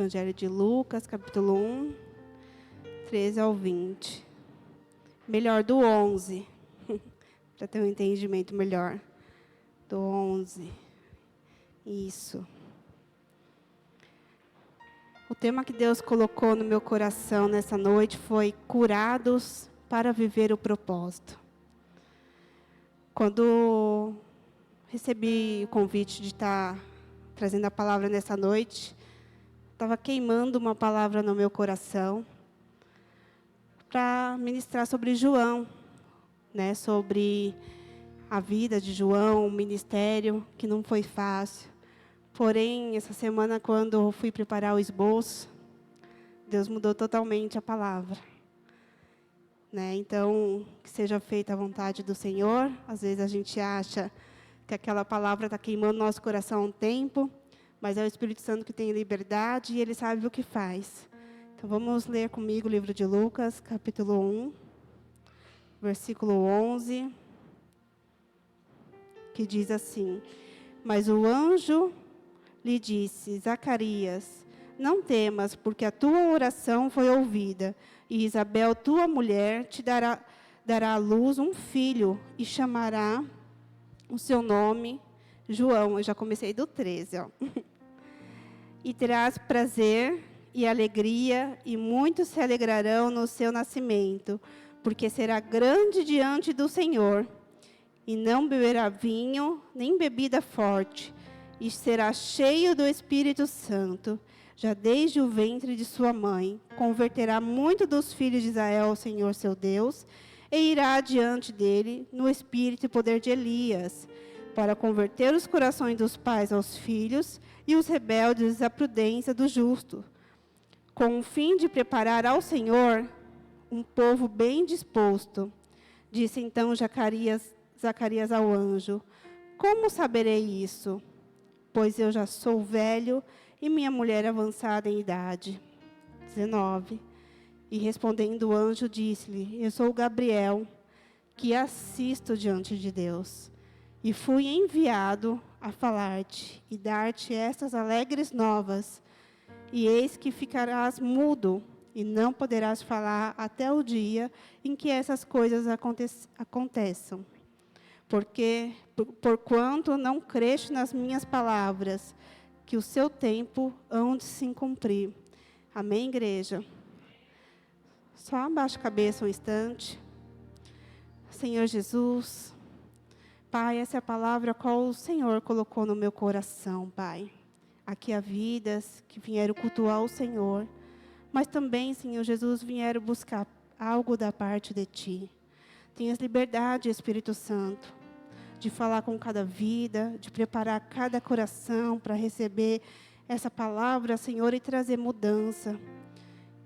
Evangelho de Lucas, capítulo 1, 13 ao 20. Melhor, do 11, para ter um entendimento melhor. Do 11. Isso. O tema que Deus colocou no meu coração nessa noite foi curados para viver o propósito. Quando recebi o convite de estar trazendo a palavra nessa noite, estava queimando uma palavra no meu coração para ministrar sobre João, né, sobre a vida de João, o ministério, que não foi fácil. Porém, essa semana, quando eu fui preparar o esboço, Deus mudou totalmente a palavra. Né? Então, que seja feita a vontade do Senhor. Às vezes a gente acha que aquela palavra está queimando nosso coração há um tempo, mas é o Espírito Santo que tem liberdade e Ele sabe o que faz. Então, vamos ler comigo o livro de Lucas, capítulo 1, versículo 11, que diz assim: Mas o anjo lhe disse: Zacarias, não temas, porque a tua oração foi ouvida, e Isabel, tua mulher, te dará à luz um filho, e chamará o seu nome João. Eu já comecei do 13, ó. E terás prazer e alegria, e muitos se alegrarão no seu nascimento, porque será grande diante do Senhor, e não beberá vinho, nem bebida forte, e será cheio do Espírito Santo, já desde o ventre de sua mãe. Converterá muito dos filhos de Israel ao Senhor seu Deus, e irá diante dele no espírito e poder de Elias, para converter os corações dos pais aos filhos, e os rebeldes à prudência do justo, com o fim de preparar ao Senhor um povo bem disposto. Disse então Zacarias ao anjo: Como saberei isso? Pois eu já sou velho e minha mulher avançada em idade. 19. E respondendo o anjo, disse-lhe: Eu sou Gabriel, que assisto diante de Deus, e fui enviado a falar-te e dar-te estas alegres novas. E eis que ficarás mudo, e não poderás falar até o dia em que essas coisas aconteçam. Porquanto não creste nas minhas palavras, que o seu tempo hão de se cumprir. Amém, igreja? Só abaixa a cabeça um instante. Senhor Jesus, Pai, essa é a palavra a qual o Senhor colocou no meu coração, Pai. Aqui há vidas que vieram cultuar o Senhor, mas também, Senhor Jesus, vieram buscar algo da parte de Ti. Tenhas liberdade, Espírito Santo, de falar com cada vida, de preparar cada coração para receber essa palavra, Senhor, e trazer mudança.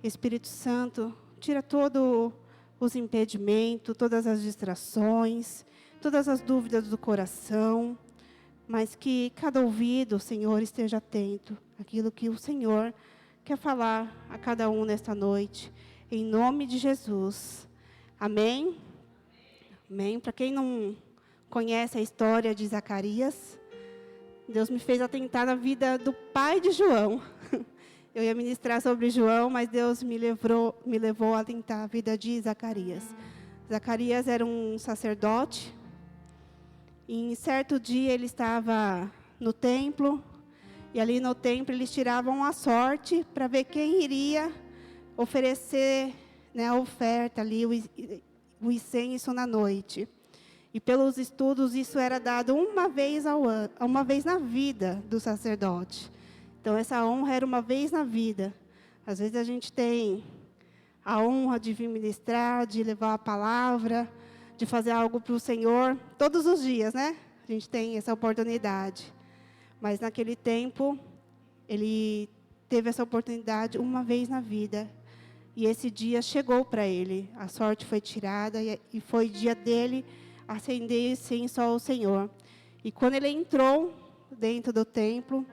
Espírito Santo, tira todos os impedimentos, todas as distrações, todas as dúvidas do coração, mas que cada ouvido, Senhor, esteja atento àquilo que o Senhor quer falar a cada um nesta noite, em nome de Jesus. Amém? Amém? Para quem não conhece a história de Zacarias, Deus me fez atentar na vida do pai de João. Eu ia ministrar sobre João, mas Deus me levou a atentar a vida de Zacarias. Zacarias era um sacerdote, e em certo dia ele estava no templo, e ali no templo eles tiravam a sorte para ver quem iria oferecer, né, a oferta ali, o incenso na noite. E pelos estudos, isso era dado uma vez na vida do sacerdote. Então, essa honra era uma vez na vida. Às vezes a gente tem a honra de vir ministrar, de levar a palavra, de fazer algo para o Senhor, todos os dias, né? A gente tem essa oportunidade. Mas naquele tempo, ele teve essa oportunidade uma vez na vida. E esse dia chegou para ele. A sorte foi tirada e foi dia dele acender incenso ao Senhor. E quando ele entrou dentro do templo,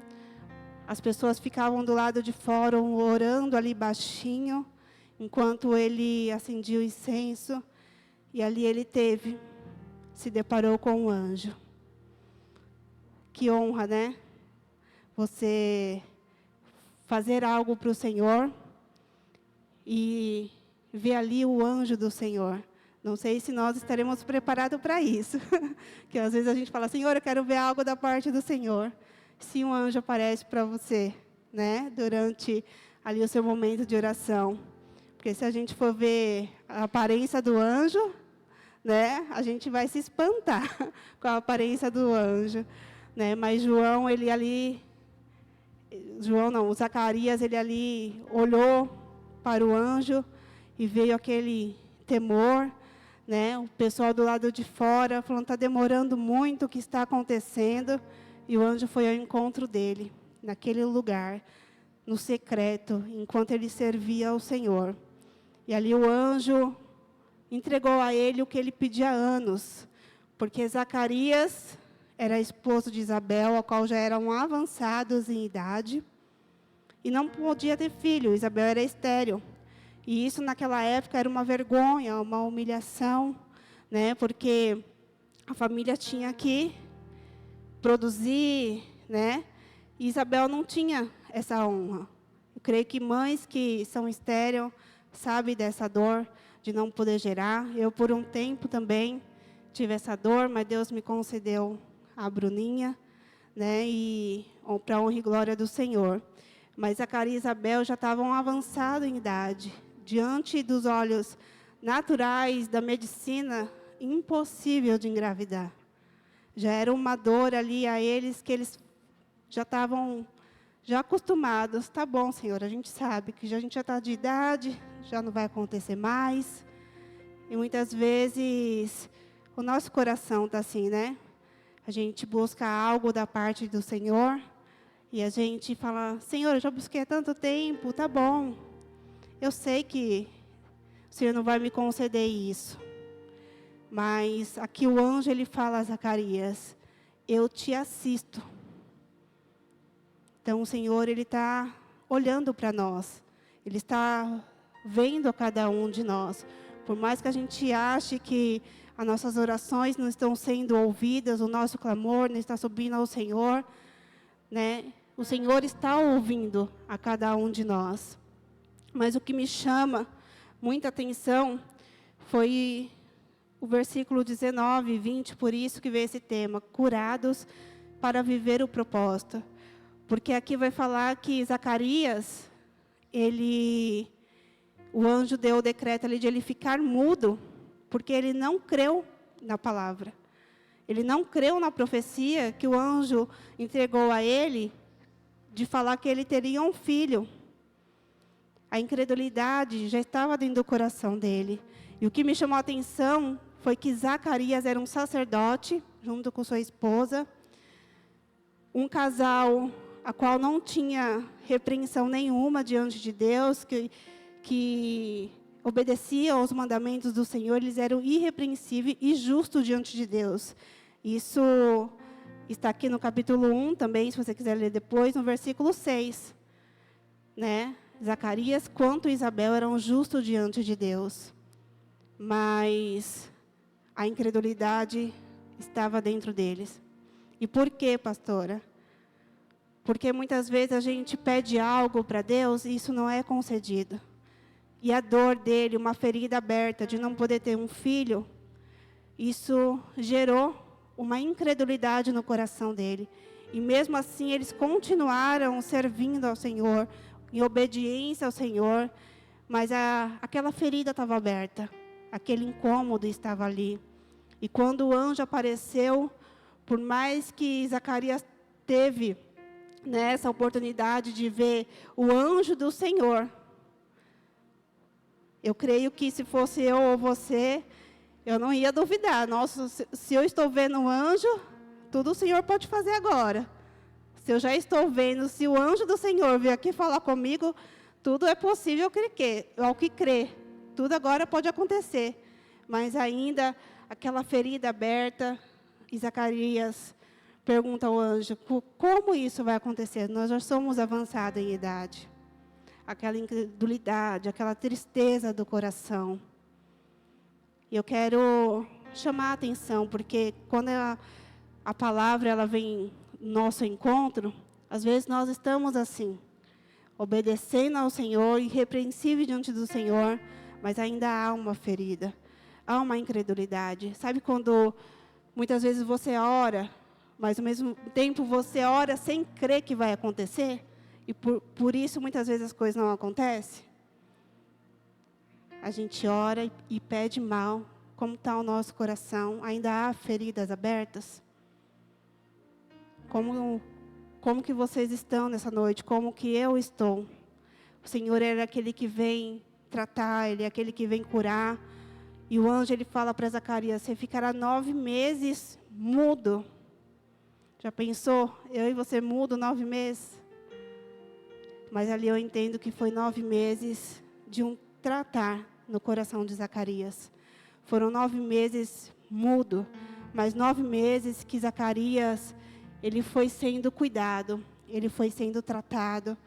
as pessoas ficavam do lado de fora orando ali baixinho, enquanto ele acendia o incenso. E ali ele se deparou com um anjo. Que honra, né? Você fazer algo para o Senhor e ver ali o anjo do Senhor. Não sei se nós estaremos preparados para isso. Que às vezes a gente fala, Senhor, eu quero ver algo da parte do Senhor. Se um anjo aparece para você, né, durante ali o seu momento de oração. Porque se a gente for ver a aparência do anjo, né, a gente vai se espantar com a aparência do anjo, né? Mas o Zacarias, ele ali olhou para o anjo e veio aquele temor, né? O pessoal do lado de fora falando, está demorando muito, o que está acontecendo? E o anjo foi ao encontro dele, naquele lugar, no secreto, enquanto ele servia ao Senhor. E ali o anjo entregou a ele o que ele pedia há anos, porque Zacarias era esposo de Isabel, a qual já eram avançados em idade, e não podia ter filho, Isabel era estéril. E isso naquela época era uma vergonha, uma humilhação, né? Porque a família tinha que produzir, né? E Isabel não tinha essa honra. Eu creio que mães que são estéreis sabem dessa dor de não poder gerar. Eu, por um tempo, também tive essa dor, mas Deus me concedeu a Bruninha, né? E para a honra e glória do Senhor. Mas Zacarias e Isabel já estavam avançados em idade. Diante dos olhos naturais da medicina, impossível de engravidar. Já era uma dor ali a eles, que eles já estavam acostumados. Tá bom, Senhor, a gente sabe que a gente já está de idade, já não vai acontecer mais. E muitas vezes o nosso coração está assim, né? A gente busca algo da parte do Senhor e a gente fala, Senhor, eu já busquei há tanto tempo, tá bom. Eu sei que o Senhor não vai me conceder isso. Mas aqui o anjo, ele fala a Zacarias, eu te assisto. Então o Senhor, ele está olhando para nós. Ele está vendo a cada um de nós. Por mais que a gente ache que as nossas orações não estão sendo ouvidas, o nosso clamor não está subindo ao Senhor, né? O Senhor está ouvindo a cada um de nós. Mas o que me chama muita atenção foi o versículo 19 e 20, por isso que veio esse tema, curados para viver o propósito. Porque aqui vai falar que Zacarias, o anjo deu o decreto ali de ele ficar mudo, porque ele não creu na palavra. Ele não creu na profecia que o anjo entregou a ele, de falar que ele teria um filho. A incredulidade já estava dentro do coração dele. E o que me chamou a atenção foi que Zacarias era um sacerdote, junto com sua esposa, um casal a qual não tinha repreensão nenhuma diante de Deus, que obedecia aos mandamentos do Senhor, eles eram irrepreensíveis e justos diante de Deus. Isso está aqui no capítulo 1 também, se você quiser ler depois, no versículo 6. Né? Zacarias quanto Isabel eram justos diante de Deus. Mas a incredulidade estava dentro deles. E por quê, pastora? Porque muitas vezes a gente pede algo para Deus e isso não é concedido. E a dor dele, uma ferida aberta de não poder ter um filho, isso gerou uma incredulidade no coração dele. E mesmo assim eles continuaram servindo ao Senhor, em obediência ao Senhor, mas aquela ferida estava aberta, aquele incômodo estava ali. E quando o anjo apareceu, por mais que Zacarias teve essa oportunidade de ver o anjo do Senhor, eu creio que se fosse eu ou você, eu não ia duvidar. Nossa, se eu estou vendo um anjo, tudo o Senhor pode fazer agora. Se eu já estou vendo, se o anjo do Senhor vier aqui falar comigo, tudo é possível ao que crer. Tudo agora pode acontecer. Mas ainda, aquela ferida aberta, e Zacarias pergunta ao anjo, como isso vai acontecer? Nós já somos avançados em idade. Aquela incredulidade, aquela tristeza do coração. E eu quero chamar a atenção, porque quando a palavra ela vem no nosso encontro, às vezes nós estamos assim, obedecendo ao Senhor, irrepreensível diante do Senhor, mas ainda há uma ferida, há uma incredulidade. Sabe quando muitas vezes você ora, mas ao mesmo tempo você ora sem crer que vai acontecer? E por isso muitas vezes as coisas não acontecem? A gente ora e pede mal. Como está o nosso coração? Ainda há feridas abertas? Como que vocês estão nessa noite? Como que eu estou? O Senhor é aquele que vem tratar, Ele é aquele que vem curar. E o anjo, ele fala para Zacarias, você ficará 9 meses mudo. Já pensou? Eu e você mudo 9 meses? Mas ali eu entendo que foi 9 meses de um tratar no coração de Zacarias. Foram 9 meses mudo, mas 9 meses que Zacarias, ele foi sendo cuidado, ele foi sendo tratado,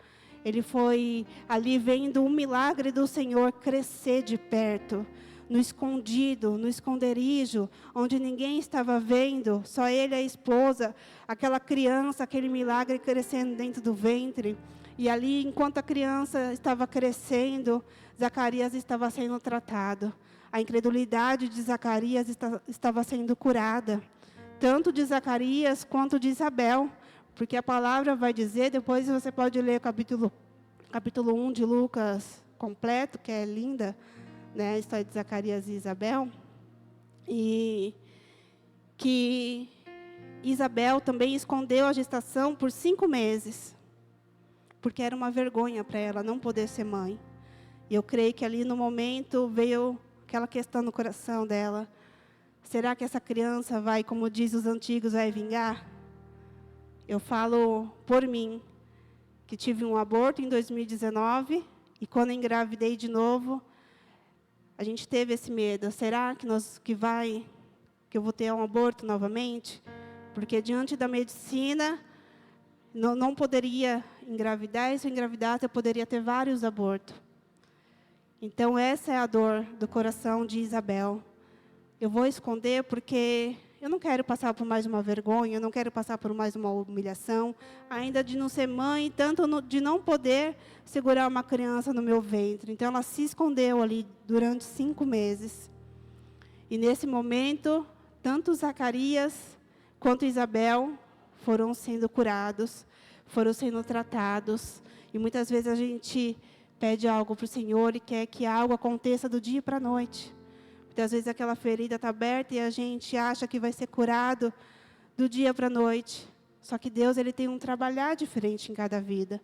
ele foi ali vendo o milagre do Senhor crescer de perto, no escondido, no esconderijo, onde ninguém estava vendo, só ele e a esposa, aquela criança, aquele milagre crescendo dentro do ventre. E ali, enquanto a criança estava crescendo, Zacarias estava sendo tratado. A incredulidade de Zacarias estava sendo curada. Tanto de Zacarias quanto de Isabel. Porque a palavra vai dizer, depois você pode ler o capítulo 1 de Lucas completo, que é linda, né, a história de Zacarias e Isabel. E que Isabel também escondeu a gestação por 5 meses. Porque era uma vergonha para ela não poder ser mãe. E eu creio que ali no momento veio aquela questão no coração dela. Será que essa criança vai, como diz os antigos, vai vingar? Eu falo por mim, que tive um aborto em 2019, e quando engravidei de novo, a gente teve esse medo. Será que eu vou ter um aborto novamente? Porque diante da medicina, não poderia engravidar, e se eu engravidasse, eu poderia ter vários abortos. Então, essa é a dor do coração de Isabel. Eu vou esconder porque eu não quero passar por mais uma vergonha, eu não quero passar por mais uma humilhação, ainda de não ser mãe, tanto de não poder segurar uma criança no meu ventre. Então, ela se escondeu ali durante 5 meses. E nesse momento, tanto Zacarias quanto Isabel foram sendo curados, foram sendo tratados. E muitas vezes a gente pede algo para o Senhor e quer que algo aconteça do dia para a noite. Muitas vezes aquela ferida está aberta e a gente acha que vai ser curado do dia para a noite. Só que Deus, Ele tem um trabalhar diferente em cada vida.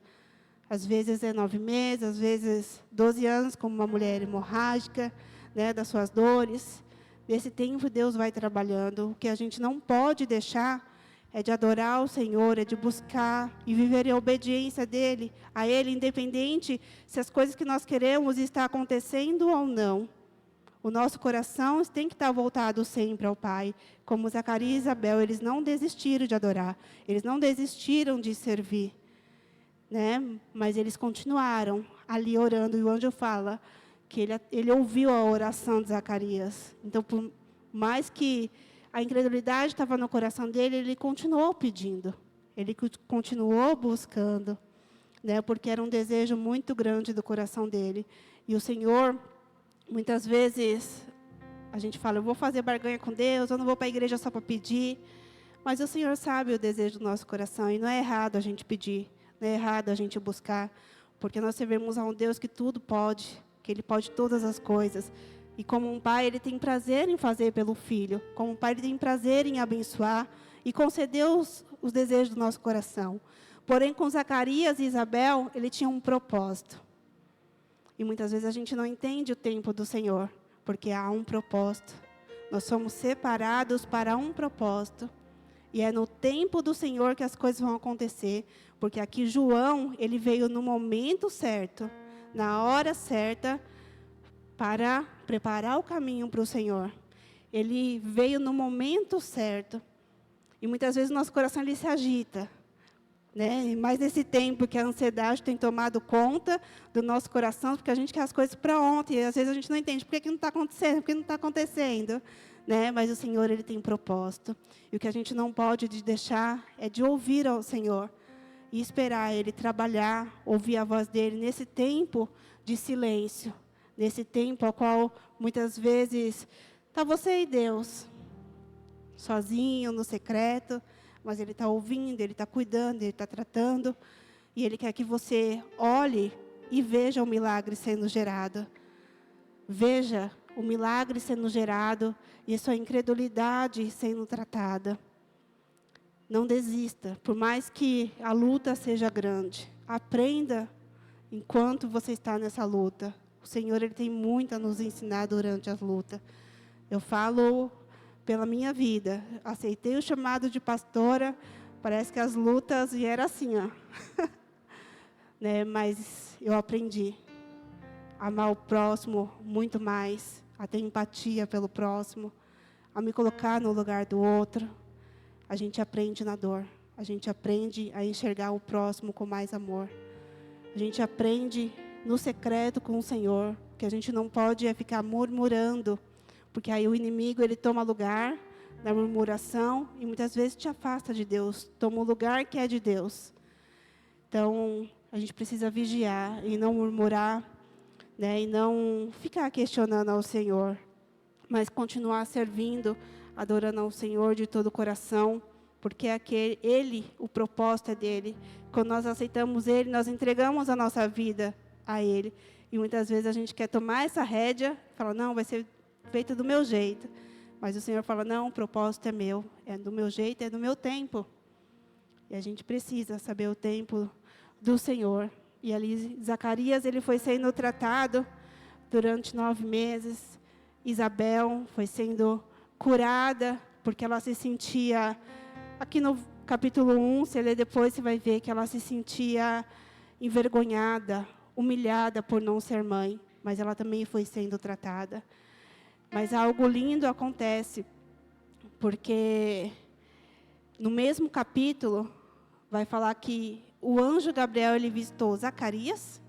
Às vezes é 9 meses, às vezes 12 anos, como uma mulher hemorrágica, né, das suas dores. Nesse tempo, Deus vai trabalhando. O que a gente não pode deixar é de adorar o Senhor, é de buscar e viver em obediência a Ele, independente se as coisas que nós queremos estão acontecendo ou não. O nosso coração tem que estar voltado sempre ao Pai. Como Zacarias e Isabel, eles não desistiram de adorar, eles não desistiram de servir, né? Mas eles continuaram ali orando, e o anjo fala que ele ouviu a oração de Zacarias. Então, por mais que a incredulidade estava no coração dele, ele continuou pedindo, ele continuou buscando, né? Porque era um desejo muito grande do coração dele. E o Senhor, muitas vezes, a gente fala, eu vou fazer barganha com Deus, eu não vou para a igreja só para pedir. Mas o Senhor sabe o desejo do nosso coração, e não é errado a gente pedir, não é errado a gente buscar, porque nós servimos a um Deus que tudo pode, que Ele pode todas as coisas. E como um pai, Ele tem prazer em fazer pelo filho. Como um pai, Ele tem prazer em abençoar e conceder os desejos do nosso coração. Porém, com Zacarias e Isabel, Ele tinha um propósito. E muitas vezes a gente não entende o tempo do Senhor, porque há um propósito. Nós somos separados para um propósito. E é no tempo do Senhor que as coisas vão acontecer. Porque aqui João, ele veio no momento certo, na hora certa, para preparar o caminho para o Senhor. Ele veio no momento certo. E muitas vezes o nosso coração ele se agita, né? E mais nesse tempo que a ansiedade tem tomado conta do nosso coração, porque a gente quer as coisas para ontem. E às vezes a gente não entende por que não está acontecendo, por que não está acontecendo. Né? Mas o Senhor, Ele tem propósito. E o que a gente não pode deixar é de ouvir ao Senhor. e esperar Ele trabalhar, ouvir a voz dEle nesse tempo de silêncio, nesse tempo ao qual muitas vezes está você e Deus, sozinho, no secreto, mas Ele está ouvindo, Ele está cuidando, Ele está tratando, e Ele quer que você olhe e veja o milagre sendo gerado. Veja o milagre sendo gerado e a sua incredulidade sendo tratada. Não desista, por mais que a luta seja grande. Aprenda enquanto você está nessa luta. O Senhor, Ele tem muito a nos ensinar durante a luta. Eu falo pela minha vida. Aceitei o chamado de pastora, parece que as lutas vieram assim, ó. Né? Mas eu aprendi a amar o próximo muito mais, a ter empatia pelo próximo, a me colocar no lugar do outro. A gente aprende na dor. A gente aprende a enxergar o próximo com mais amor. A gente aprende no secreto com o Senhor, que a gente não pode ficar murmurando, porque aí o inimigo, ele toma lugar na murmuração e muitas vezes te afasta de Deus, toma o lugar que é de Deus. Então, a gente precisa vigiar e não murmurar, né, e não ficar questionando ao Senhor, mas continuar servindo, adorando ao Senhor de todo o coração, porque Ele, o propósito é dEle. Quando nós aceitamos Ele, nós entregamos a nossa vida a Ele. E muitas vezes a gente quer tomar essa rédea, fala, não, vai ser feito do meu jeito. Mas o Senhor fala, não, o propósito é meu, é do meu jeito, é do meu tempo. E a gente precisa saber o tempo do Senhor. E ali, Zacarias, ele foi sendo tratado durante 9 meses. Isabel foi sendo curada, porque ela se sentia, aqui no capítulo 1, se ler depois, você vai ver que ela se sentia envergonhada, humilhada por não ser mãe, mas ela também foi sendo tratada. Mas algo lindo acontece, porque no mesmo capítulo, vai falar que o anjo Gabriel, ele visitou Zacarias,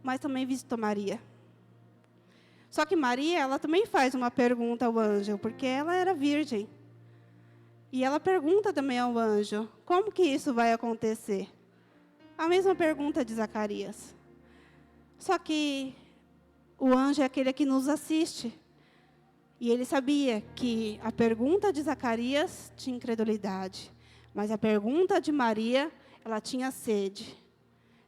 mas também visitou Maria. Só que Maria, ela também faz uma pergunta ao anjo, porque ela era virgem. E ela pergunta também ao anjo, como que isso vai acontecer? A mesma pergunta de Zacarias. Só que o anjo é aquele que nos assiste. E ele sabia que a pergunta de Zacarias tinha incredulidade, mas a pergunta de Maria, ela tinha sede.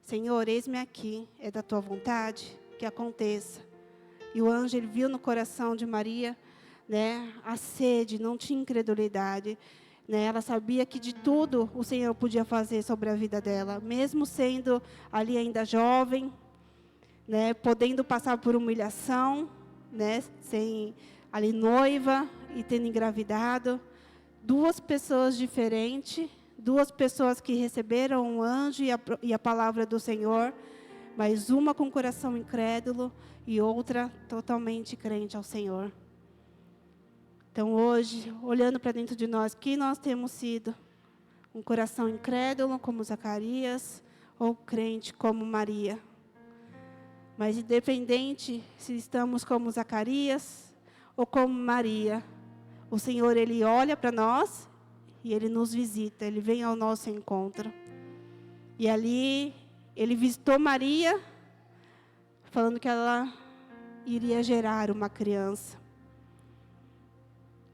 Senhor, eis-me aqui, é da tua vontade que aconteça. E o anjo, ele viu no coração de Maria, né, a sede, não tinha incredulidade. Né, ela sabia que de tudo o Senhor podia fazer sobre a vida dela, mesmo sendo ali ainda jovem, né, podendo passar por humilhação, né, sem ali noiva e tendo engravidado. 2 pessoas diferentes, 2 pessoas que receberam um anjo e a palavra do Senhor, mas uma com o coração incrédulo e outra totalmente crente ao Senhor. Então, hoje, olhando para dentro de nós, que nós temos sido? Um coração incrédulo, como Zacarias, ou crente, como Maria? Mas, independente se estamos como Zacarias ou como Maria, o Senhor, Ele olha para nós e Ele nos visita, Ele vem ao nosso encontro. E ali, Ele visitou Maria, falando que ela iria gerar uma criança.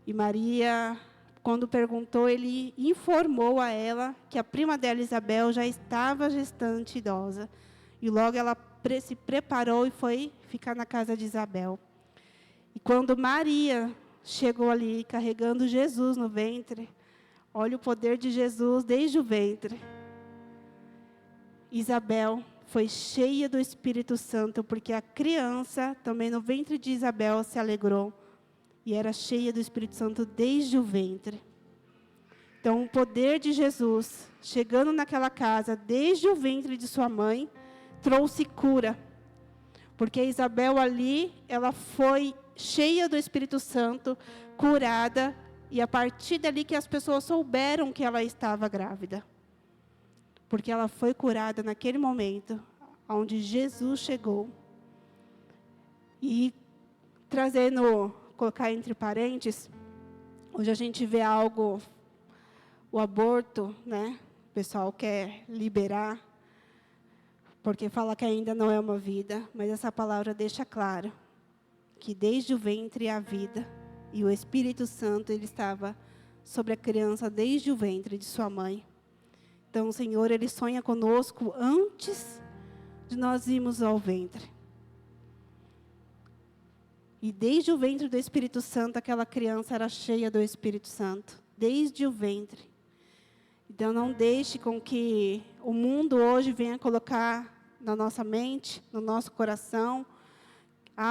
E Maria, quando perguntou, ele informou a ela que a prima dela, Isabel, já estava gestante idosa. E logo ela se preparou e foi ficar na casa de Isabel. E quando Maria chegou ali, carregando Jesus no ventre, olha o poder de Jesus desde o ventre. Isabel foi cheia do Espírito Santo, porque a criança, também no ventre de Isabel, se alegrou. E era cheia do Espírito Santo desde o ventre. Então, o poder de Jesus, chegando naquela casa, desde o ventre de sua mãe, trouxe cura. Porque Isabel ali, ela foi cheia do Espírito Santo, curada, e a partir dali que as pessoas souberam que ela estava grávida. Porque ela foi curada naquele momento, onde Jesus chegou. E trazendo, colocar entre parênteses, hoje a gente vê algo, o aborto, né? pessoal quer liberar, porque fala que ainda não é uma vida, mas essa palavra deixa claro que desde o ventre há vida, e o Espírito Santo ele estava sobre a criança desde o ventre de sua mãe. Então, o Senhor, ele sonha conosco antes de nós irmos ao ventre. E desde o ventre do Espírito Santo, aquela criança era cheia do Espírito Santo, desde o ventre. Então, não deixe com que o mundo hoje venha colocar na nossa mente, no nosso coração,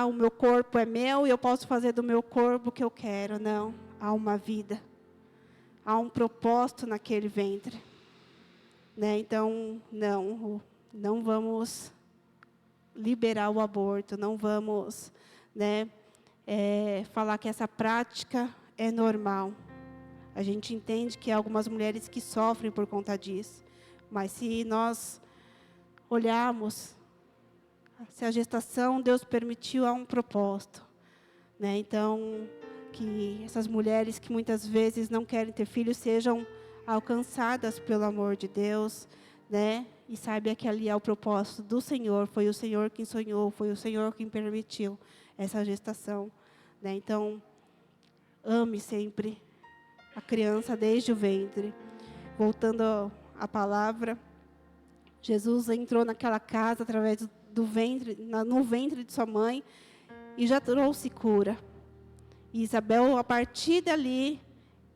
o meu corpo é meu e eu posso fazer do meu corpo o que eu quero. Não, há uma vida, há um propósito naquele ventre. Né? Então, não vamos liberar o aborto, não vamos, né, falar que essa prática é normal. A gente entende que há algumas mulheres que sofrem por conta disso, mas se nós olharmos, se a gestação Deus permitiu, há um propósito. Né? Então, que essas mulheres que muitas vezes não querem ter filhos sejam alcançadas pelo amor de Deus, né? E saiba que ali é o propósito do Senhor, foi o Senhor quem sonhou, foi o Senhor quem permitiu essa gestação. Né? Então, ame sempre a criança desde o ventre. Voltando à palavra, Jesus entrou naquela casa através do ventre, no ventre de sua mãe, e já trouxe cura. E Isabel, a partir dali,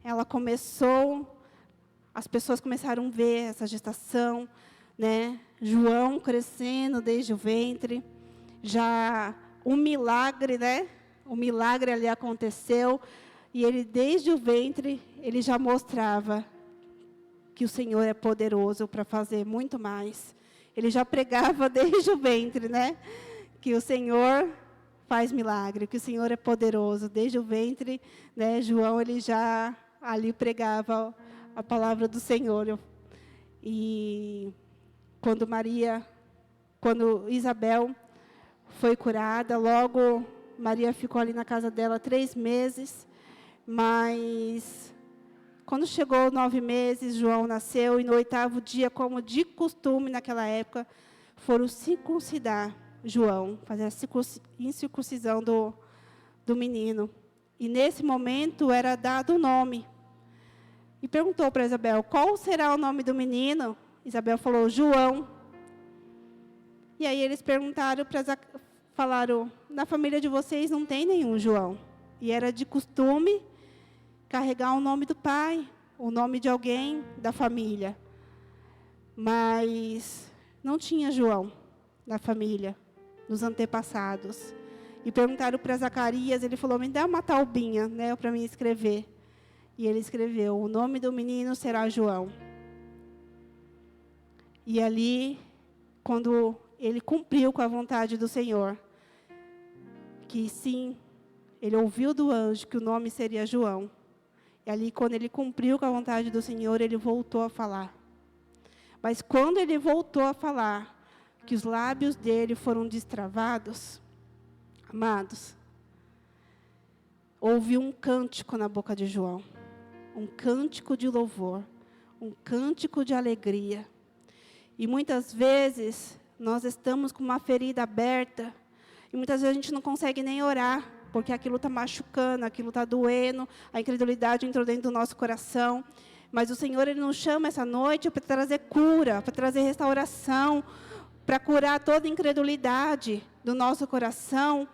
ela começou, as pessoas começaram a ver essa gestação, né? João crescendo desde o ventre, já um milagre, né? O milagre ali aconteceu, e ele desde o ventre, ele já mostrava que o Senhor é poderoso para fazer muito mais. Ele já pregava desde o ventre, né? Que o Senhor faz milagre, que o Senhor é poderoso. Desde o ventre, né? João, ele já ali pregava a palavra do Senhor. E quando Isabel foi curada, logo Maria ficou ali na casa dela 3 meses, mas quando chegou 9 meses, João nasceu, e no 8º dia, como de costume naquela época, foram circuncidar João, fazer a incircuncisão do menino. E nesse momento era dado o nome. E perguntou para Isabel, qual será o nome do menino? Isabel falou, João. E aí eles falaram, na família de vocês não tem nenhum João. E era de costume carregar o nome do pai, o nome de alguém da família. Mas não tinha João na família, nos antepassados. E perguntaram para Zacarias, ele falou, me dá uma taubinha, né, para mim escrever. E ele escreveu, o nome do menino será João. E ali, quando ele cumpriu com a vontade do Senhor, que sim, ele ouviu do anjo que o nome seria João. E ali, quando ele cumpriu com a vontade do Senhor, ele voltou a falar. Mas quando ele voltou a falar, que os lábios dele foram destravados, amados, houve um cântico na boca de João. Um cântico de louvor, um cântico de alegria. E muitas vezes, nós estamos com uma ferida aberta, e muitas vezes a gente não consegue nem orar, porque aquilo está machucando, aquilo está doendo, a incredulidade entrou dentro do nosso coração. Mas o Senhor, Ele nos chama essa noite para trazer cura, para trazer restauração, para curar toda a incredulidade do nosso coração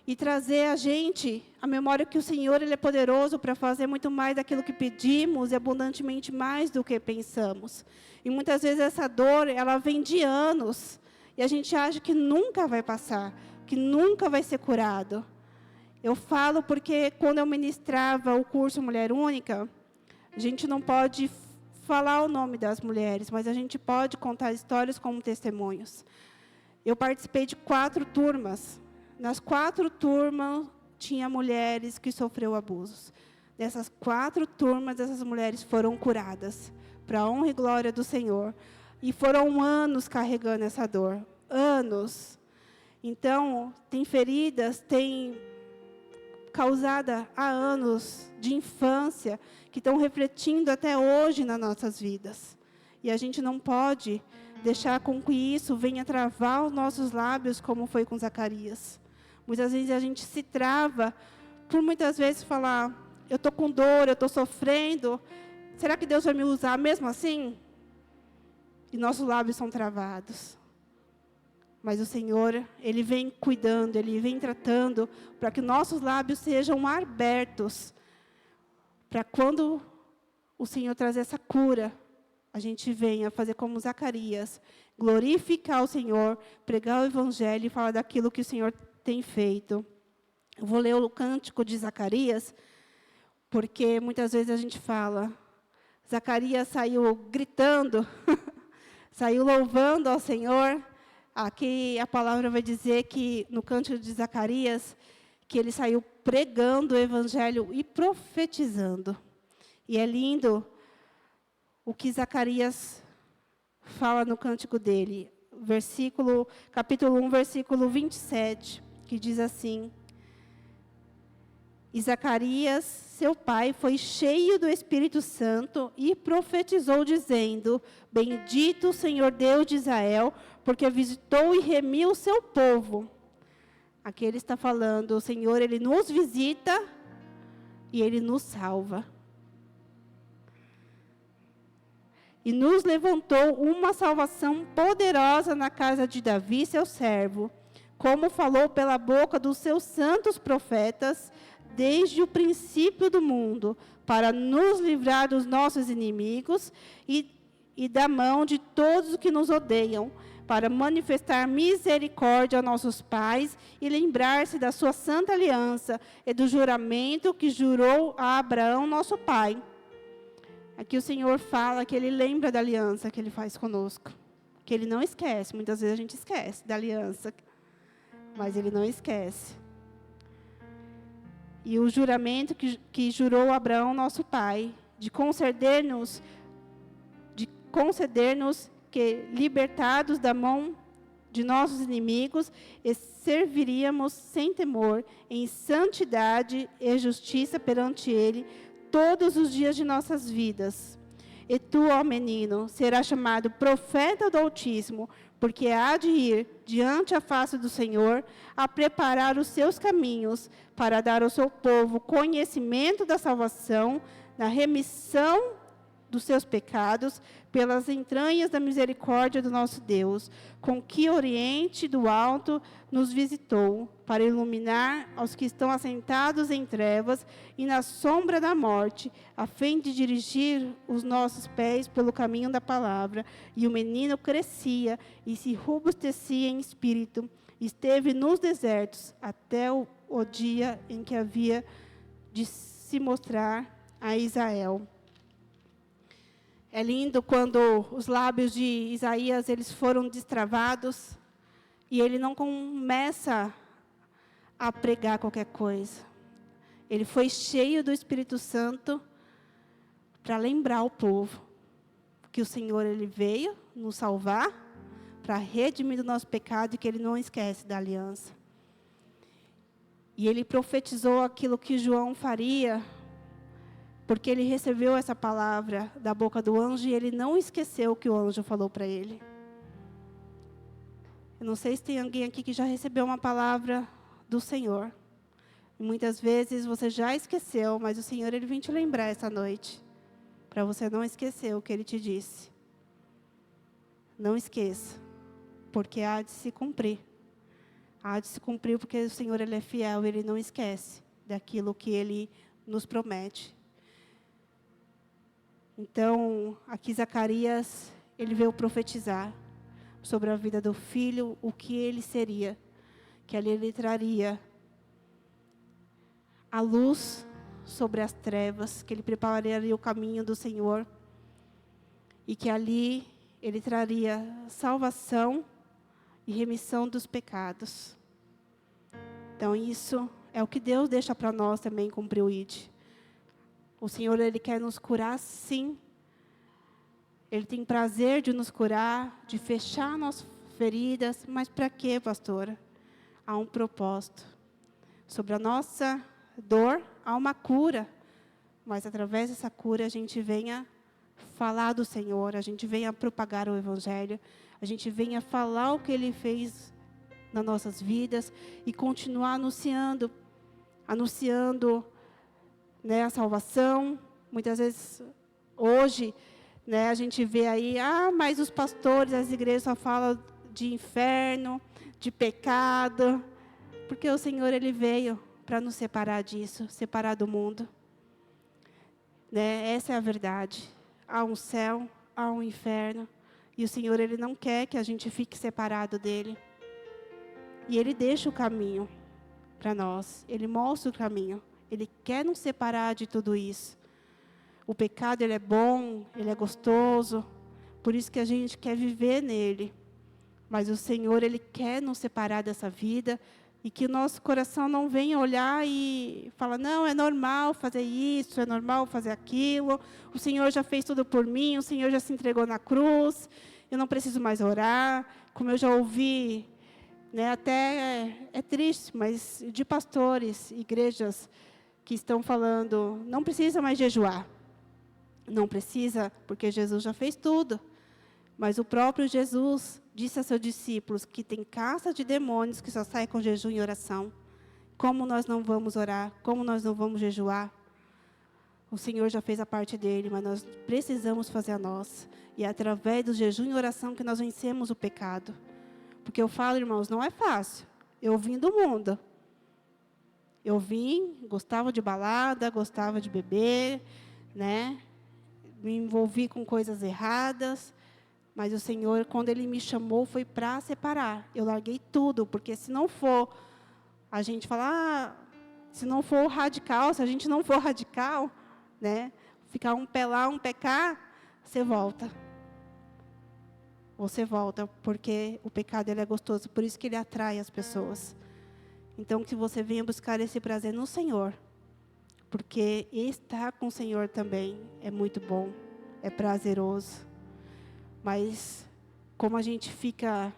e trazer a gente a memória que o Senhor, Ele é poderoso para fazer muito mais daquilo que pedimos e abundantemente mais do que pensamos. E muitas vezes essa dor, ela vem de anos, e a gente acha que nunca vai passar, que nunca vai ser curado. Eu falo porque quando eu ministrava o curso Mulher Única, a gente não pode falar o nome das mulheres, mas a gente pode contar histórias como testemunhos. Eu participei de 4 turmas. Nas 4 turmas, tinha mulheres que sofreram abusos. Nessas 4 turmas, essas mulheres foram curadas, para a honra e glória do Senhor. E foram anos carregando essa dor. Anos. Então, tem feridas, tem causada há anos de infância, que estão refletindo até hoje nas nossas vidas. E a gente não pode deixar com que isso venha travar os nossos lábios, como foi com Zacarias. Muitas vezes a gente se trava por muitas vezes falar, eu estou com dor, eu estou sofrendo, será que Deus vai me usar mesmo assim? E nossos lábios são travados. Mas o Senhor, Ele vem cuidando, Ele vem tratando, para que nossos lábios sejam abertos, para quando o Senhor trazer essa cura, a gente venha fazer como Zacarias, glorificar o Senhor, pregar o Evangelho e falar daquilo que o Senhor tem feito. Eu vou ler o cântico de Zacarias, porque muitas vezes a gente fala, Zacarias saiu gritando, saiu louvando ao Senhor. Aqui a palavra vai dizer que, no cântico de Zacarias, que ele saiu pregando o Evangelho e profetizando. E é lindo o que Zacarias fala no cântico dele. Capítulo 1, versículo 27, que diz assim, e Zacarias, seu pai, foi cheio do Espírito Santo e profetizou, dizendo, bendito o Senhor Deus de Israel, porque visitou e remiu o seu povo. Aqui ele está falando, o Senhor, Ele nos visita e Ele nos salva. E nos levantou uma salvação poderosa na casa de Davi, seu servo, como falou pela boca dos seus santos profetas, desde o princípio do mundo, para nos livrar dos nossos inimigos e da mão de todos os que nos odeiam, para manifestar misericórdia a nossos pais e lembrar-se da sua santa aliança e do juramento que jurou a Abraão, nosso pai. Aqui o Senhor fala que Ele lembra da aliança que Ele faz conosco, que Ele não esquece. Muitas vezes a gente esquece da aliança, mas Ele não esquece. E o juramento que jurou a Abraão, nosso pai, de conceder-nos que, libertados da mão de nossos inimigos, e serviríamos sem temor, em santidade e justiça perante Ele, todos os dias de nossas vidas. E tu, ó menino, serás chamado profeta do Altíssimo, porque há de ir diante a face do Senhor, a preparar os seus caminhos, para dar ao seu povo conhecimento da salvação, na remissão dos seus pecados, pelas entranhas da misericórdia do nosso Deus, com que oriente do alto nos visitou, para iluminar aos que estão assentados em trevas e na sombra da morte, a fim de dirigir os nossos pés pelo caminho da palavra. E o menino crescia e se robustecia em espírito, esteve nos desertos até o dia em que havia de se mostrar a Israel. É lindo quando os lábios de Isaías eles foram destravados e ele não começa a pregar qualquer coisa. Ele foi cheio do Espírito Santo para lembrar o povo que o Senhor Ele veio nos salvar, para redimir do nosso pecado e que Ele não esquece da aliança. E ele profetizou aquilo que João faria, porque ele recebeu essa palavra da boca do anjo e ele não esqueceu o que o anjo falou para ele. Eu não sei se tem alguém aqui que já recebeu uma palavra do Senhor. E muitas vezes você já esqueceu, mas o Senhor Ele vem te lembrar essa noite, para você não esquecer o que Ele te disse. Não esqueça, porque há de se cumprir. Há de se cumprir porque o Senhor Ele é fiel, Ele não esquece daquilo que Ele nos promete. Então, aqui Zacarias, ele veio profetizar sobre a vida do filho, o que ele seria, que ali ele traria a luz sobre as trevas, que ele prepararia o caminho do Senhor, e que ali ele traria salvação e remissão dos pecados. Então, isso é o que Deus deixa para nós também cumprir o ID. O Senhor, Ele quer nos curar, sim. Ele tem prazer de nos curar, de fechar nossas feridas. Mas para quê, pastora? Há um propósito. Sobre a nossa dor, há uma cura. Mas através dessa cura, a gente venha falar do Senhor, a gente venha propagar o Evangelho, a gente venha falar o que Ele fez nas nossas vidas e continuar anunciando, né, a salvação. Muitas vezes, hoje, né, a gente vê aí, mas os pastores, as igrejas só falam de inferno, de pecado, porque o Senhor, Ele veio para nos separar disso, separar do mundo. Né? Essa é a verdade. Há um céu, há um inferno, e o Senhor, Ele não quer que a gente fique separado dEle. E Ele deixa o caminho para nós, Ele mostra o caminho, Ele quer nos separar de tudo isso. O pecado, ele é bom, ele é gostoso, por isso que a gente quer viver nele. Mas o Senhor, Ele quer nos separar dessa vida, e que o nosso coração não venha olhar e falar, não, é normal fazer isso, é normal fazer aquilo, o Senhor já fez tudo por mim, o Senhor já se entregou na cruz, eu não preciso mais orar. Como eu já ouvi, né, até é triste, mas de pastores, igrejas que estão falando, não precisa mais jejuar. Não precisa, porque Jesus já fez tudo. Mas o próprio Jesus disse a seus discípulos que tem caça de demônios que só sai com jejum e oração. Como nós não vamos orar? Como nós não vamos jejuar? O Senhor já fez a parte dele, mas nós precisamos fazer a nossa. E é através do jejum e oração que nós vencemos o pecado. Porque eu falo, irmãos, não é fácil. Eu vim do mundo. Gostava de balada, gostava de beber, né? Me envolvi com coisas erradas. Mas o Senhor, quando Ele me chamou, foi para separar. Eu larguei tudo, porque se não for, a gente fala, se não for radical, se a gente não for radical, né, ficar um pé lá, um pé cá, você volta. Você volta, porque o pecado, ele é gostoso, por isso que ele atrai as pessoas. Então, que você venha buscar esse prazer no Senhor, porque estar com o Senhor também é muito bom, é prazeroso. Mas, como a gente fica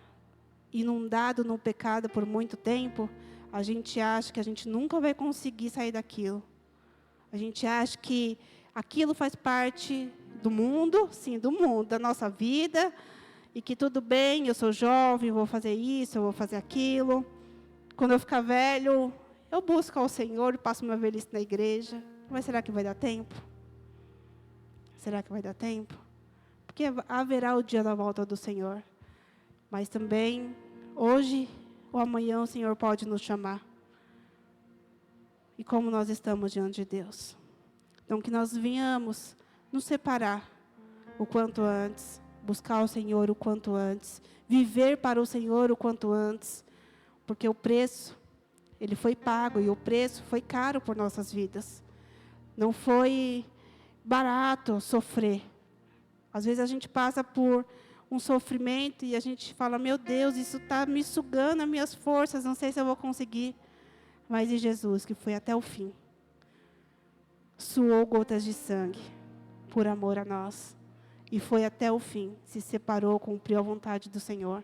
inundado no pecado por muito tempo, a gente acha que a gente nunca vai conseguir sair daquilo. A gente acha que aquilo faz parte do mundo, sim, do mundo, da nossa vida, e que tudo bem, eu sou jovem, vou fazer isso, eu vou fazer aquilo. Quando eu ficar velho, eu busco ao Senhor e passo minha velhice na igreja. Mas será que vai dar tempo? Será que vai dar tempo? Porque haverá o dia da volta do Senhor. Mas também, hoje ou amanhã, o Senhor pode nos chamar. E como nós estamos diante de Deus. Então, que nós venhamos nos separar o quanto antes. Buscar o Senhor o quanto antes. Viver para o Senhor o quanto antes. Porque o preço, ele foi pago. E o preço foi caro por nossas vidas. Não foi barato sofrer. Às vezes a gente passa por um sofrimento e a gente fala, meu Deus, isso está me sugando as minhas forças, não sei se eu vou conseguir. Mas e Jesus, que foi até o fim, suou gotas de sangue por amor a nós. E foi até o fim, se separou, cumpriu a vontade do Senhor.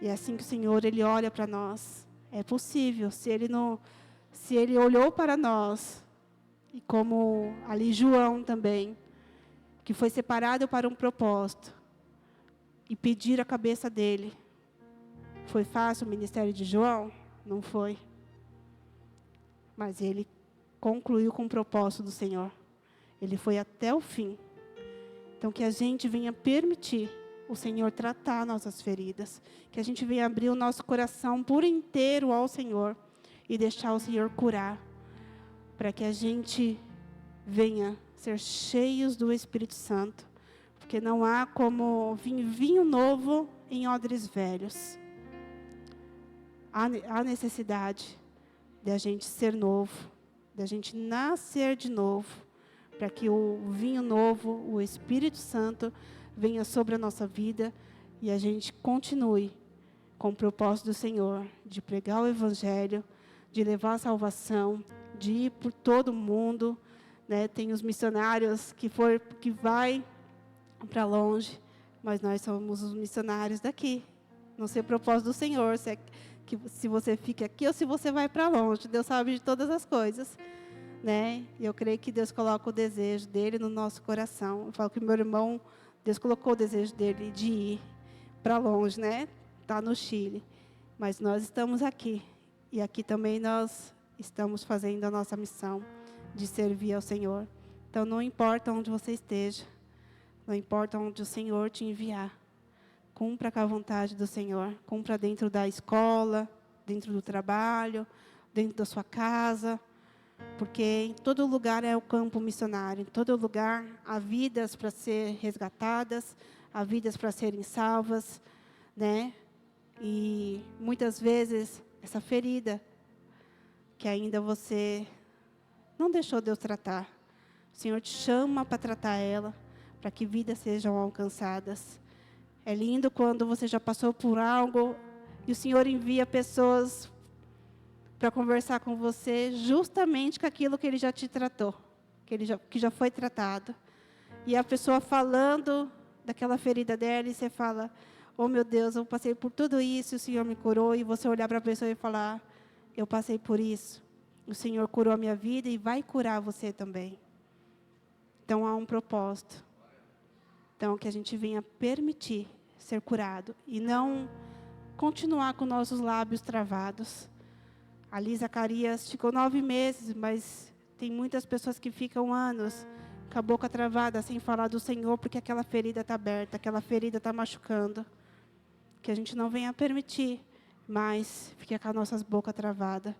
E é assim que o Senhor, Ele olha para nós. É possível, se Ele olhou para nós, e como ali João também, que foi separado para um propósito, e pedir a cabeça dele. Foi fácil o ministério de João? Não foi. Mas ele concluiu com o propósito do Senhor. Ele foi até o fim. Então, que a gente venha permitir o Senhor tratar nossas feridas. Que a gente venha abrir o nosso coração por inteiro ao Senhor e deixar o Senhor curar. Para que a gente venha ser cheios do Espírito Santo. Porque não há como vinho novo em odres velhos. Há necessidade de a gente ser novo, de a gente nascer de novo, para que o vinho novo, o Espírito Santo, venha sobre a nossa vida e a gente continue com o propósito do Senhor, de pregar o Evangelho, de levar a salvação, de ir por todo mundo, né? Tem os missionários que vai para longe, mas nós somos os missionários daqui. Não sei o propósito do Senhor, se você fica aqui ou se você vai para longe. Deus sabe de todas as coisas. né? E eu creio que Deus coloca o desejo dele no nosso coração. Eu falo que meu irmão, Deus colocou o desejo dele de ir para longe, né? Tá no Chile. Mas nós estamos aqui. E aqui também nós estamos fazendo a nossa missão de servir ao Senhor. Então, não importa onde você esteja, não importa onde o Senhor te enviar, cumpra com a vontade do Senhor. Cumpra dentro da escola, dentro do trabalho, dentro da sua casa, porque em todo lugar é o campo missionário. Em todo lugar há vidas para ser resgatadas, há vidas para serem salvas, né? E muitas vezes essa ferida que ainda você não deixou Deus tratar, o Senhor te chama para tratar ela, para que vidas sejam alcançadas. É lindo quando você já passou por algo e o Senhor envia pessoas para conversar com você justamente com aquilo que Ele já te tratou, que já foi tratado. E a pessoa falando daquela ferida dela e você fala: oh meu Deus, eu passei por tudo isso, e o Senhor me curou. E você olhar para a pessoa e falar: eu passei por isso, o Senhor curou a minha vida e vai curar você também. Então há um propósito. Então que a gente venha permitir ser curado e não continuar com nossos lábios travados. Ali Zacarias ficou 9 meses, mas tem muitas pessoas que ficam anos com a boca travada, sem falar do Senhor, porque aquela ferida está aberta, aquela ferida está machucando. Que a gente não venha permitir mais ficar com as nossas bocas travadas,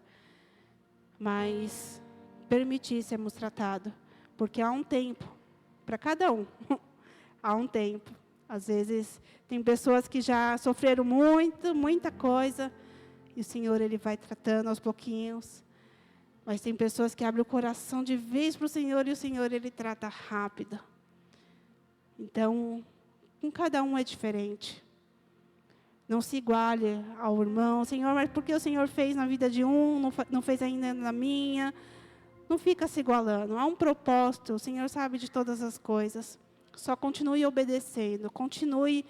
mas permitir sermos tratados, porque há um tempo para cada um. Há um tempo. Às vezes tem pessoas que já sofreram muita coisa, e o Senhor Ele vai tratando aos pouquinhos. Mas tem pessoas que abrem o coração de vez para o Senhor, e o Senhor Ele trata rápido. Então, com cada um é diferente. Não se iguale ao irmão. Senhor, mas por que o Senhor fez na vida de um, não fez ainda na minha? Não fica se igualando. Há um propósito. O Senhor sabe de todas as coisas. Só continue obedecendo. Continue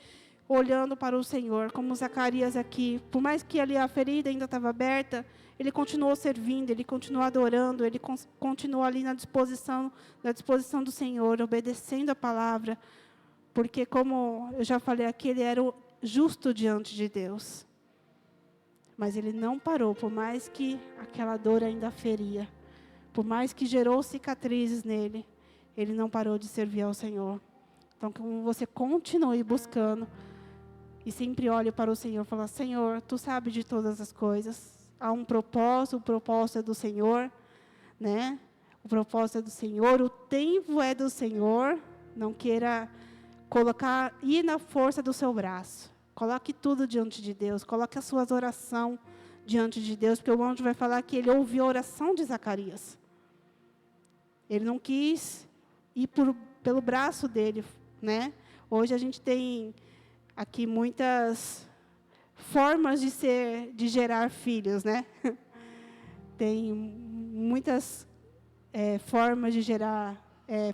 olhando para o Senhor. Como Zacarias aqui. Por mais que ali a ferida ainda estava aberta, ele continuou servindo, ele continuou adorando, ele continuou ali na disposição do Senhor, obedecendo a palavra. Porque, como eu já falei aqui, ele era o justo diante de Deus. Mas ele não parou, por mais que aquela dor ainda feria, por mais que gerou cicatrizes nele, ele não parou de servir ao Senhor. Então, que você continue buscando e sempre olhe para o Senhor e fala: Senhor, Tu sabes de todas as coisas. Há um propósito, o propósito é do Senhor, né? O propósito é do Senhor, o tempo é do Senhor. Não queira ir na força do seu braço. Coloque tudo diante de Deus. Coloque as suas orações diante de Deus, porque o anjo vai falar que ele ouviu a oração de Zacarias. Ele não quis ir pelo braço dele, né? Hoje a gente tem aqui muitas formas de gerar filhos, né? Tem muitas formas de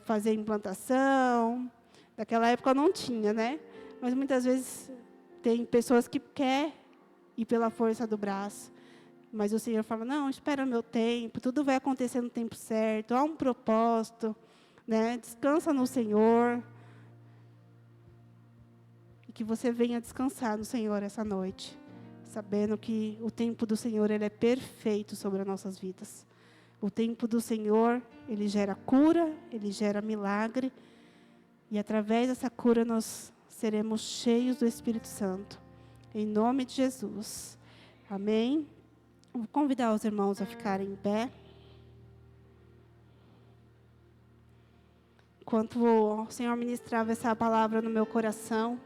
fazer implantação. Naquela época não tinha, né? Mas muitas vezes tem pessoas que querem ir pela força do braço. Mas o Senhor fala: não, espera o meu tempo, tudo vai acontecer no tempo certo, há um propósito, né? Descansa no Senhor. E que você venha descansar no Senhor essa noite, sabendo que o tempo do Senhor ele é perfeito sobre as nossas vidas. O tempo do Senhor, Ele gera cura, Ele gera milagre. E através dessa cura nós seremos cheios do Espírito Santo. Em nome de Jesus. Amém. Vou convidar os irmãos a ficarem em pé. Enquanto o Senhor ministrava essa palavra no meu coração,